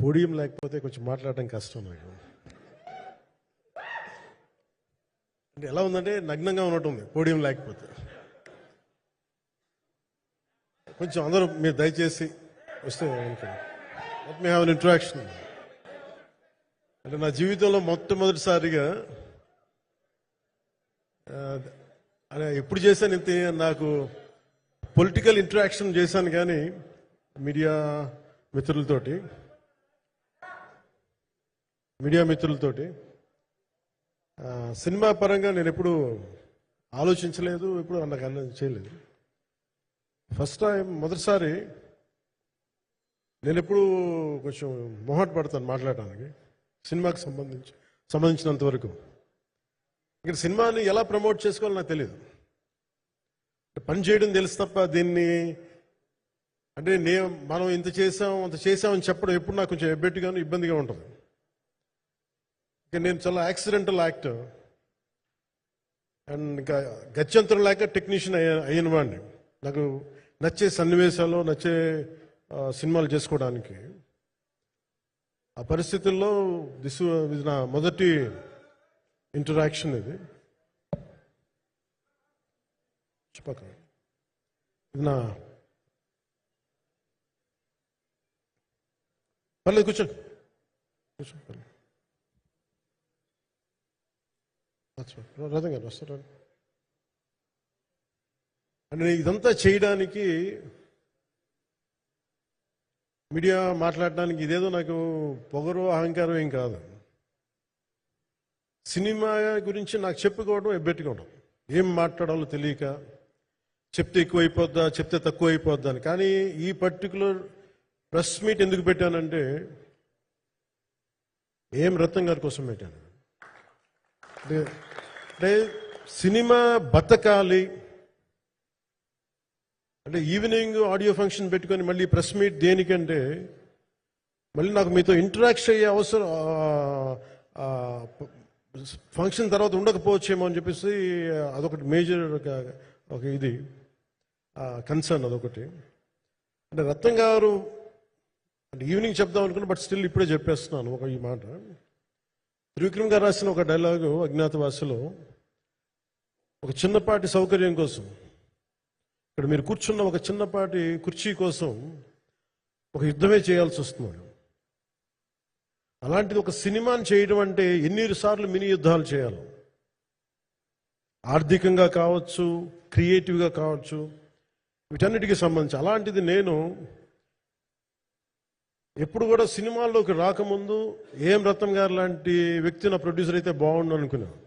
Podium లేకపోతే కొంచెం మాట్లాడడం కష్టం నాకు. అంటే ఎలా ఉందంటే నగ్నంగా ఉన్నట్టుంది పోడియం లేకపోతే. కొంచెం అందరూ మీరు దయచేసి వస్తే let me have an interaction. అంటే నా జీవితంలో మొట్టమొదటిసారిగా అదే ఎప్పుడు చేశాను ఇంత, నాకు పొలిటికల్ ఇంటరాక్షన్ చేశాను కానీ మీడియా మిత్రులతోటి సినిమా పరంగా నేను ఎప్పుడు ఆలోచించలేదు, ఎప్పుడు నాకు చేయలేదు. ఫస్ట్ టైం మొదటిసారి నేను ఎప్పుడు కొంచెం మొహమాట పడతాను మాట్లాడడానికి సినిమాకి సంబంధించినంత వరకు. ఇక్కడ సినిమాని ఎలా ప్రమోట్ చేసుకోవాలో నాకు తెలియదు. పని చేయడం తెలుసు తప్ప దీన్ని అంటే మనం ఇంత చేసాం అంత చేసామని చెప్పడం ఎప్పుడు నాకు కొంచెం ఎబ్బెట్టుగాను ఇబ్బందిగా ఉంటుంది. నేను చాలా యాక్సిడెంటల్ యాక్టర్ అండ్ ఇంకా గత్యంతరం లేక టెక్నీషియన్ అయిన వాడిని. నాకు నచ్చే సన్నివేశాలు నచ్చే సినిమాలు చేసుకోవడానికి ఆ పరిస్థితుల్లో ఇది నా మొదటి ఇంటరాక్షన్. ఇది నా పర్లేదు కూర్చోండి. రథం గారు వస్తారు. అంటే ఇదంతా చేయడానికి మీడియా మాట్లాడడానికి ఇదేదో నాకు పొగరు అహంకారం ఏం కాదు. సినిమా గురించి నాకు చెప్పుకోవడం ఎబ్బెట్టుకోవడం, ఏం మాట్లాడాలో తెలియక చెప్తే ఎక్కువైపోద్దా చెప్తే తక్కువ అయిపోద్దా అని. కానీ ఈ పర్టికులర్ ప్రెస్ మీట్ ఎందుకు పెట్టానంటే ఏం రత్నం గారి కోసం పెట్టాను. అంటే సినిమా బతకాలి అంటే ఈవినింగ్ ఆడియో ఫంక్షన్ పెట్టుకొని మళ్ళీ ప్రెస్ మీట్ దేనికంటే మళ్ళీ నాకు మీతో ఇంటరాక్ట్ అయ్యే అవసరం ఫంక్షన్ తర్వాత ఉండకపోవచ్చేమో అని చెప్పేసి అదొకటి మేజర్ ఒక ఇది కన్సర్న్. అదొకటి. అంటే రత్నం గారు అంటే ఈవినింగ్ చెప్దాం అనుకున్నా, బట్ స్టిల్ ఇప్పుడే చెప్పేస్తున్నాను ఈ మాట. త్రివిక్రమ్ గారు రాసిన ఒక డైలాగు అజ్ఞాతవాసిలో, ఒక చిన్నపాటి సౌకర్యం కోసం ఇక్కడ మీరు కూర్చున్న ఒక చిన్నపాటి కుర్చీ కోసం ఒక యుద్ధమే చేయాల్సి వస్తుంది. అలాంటిది ఒక సినిమాని చేయడం అంటే ఎన్నిసార్లు మినీ యుద్ధాలు చేయాలి, ఆర్థికంగా కావచ్చు క్రియేటివ్గా కావచ్చు, వీటన్నిటికీ సంబంధించి. అలాంటిది నేను ఎప్పుడు కూడా సినిమాల్లోకి రాకముందు ఏం రత్నం గారు లాంటి వ్యక్తి నా ప్రొడ్యూసర్ అయితే బాగుండు అనుకున్నాను.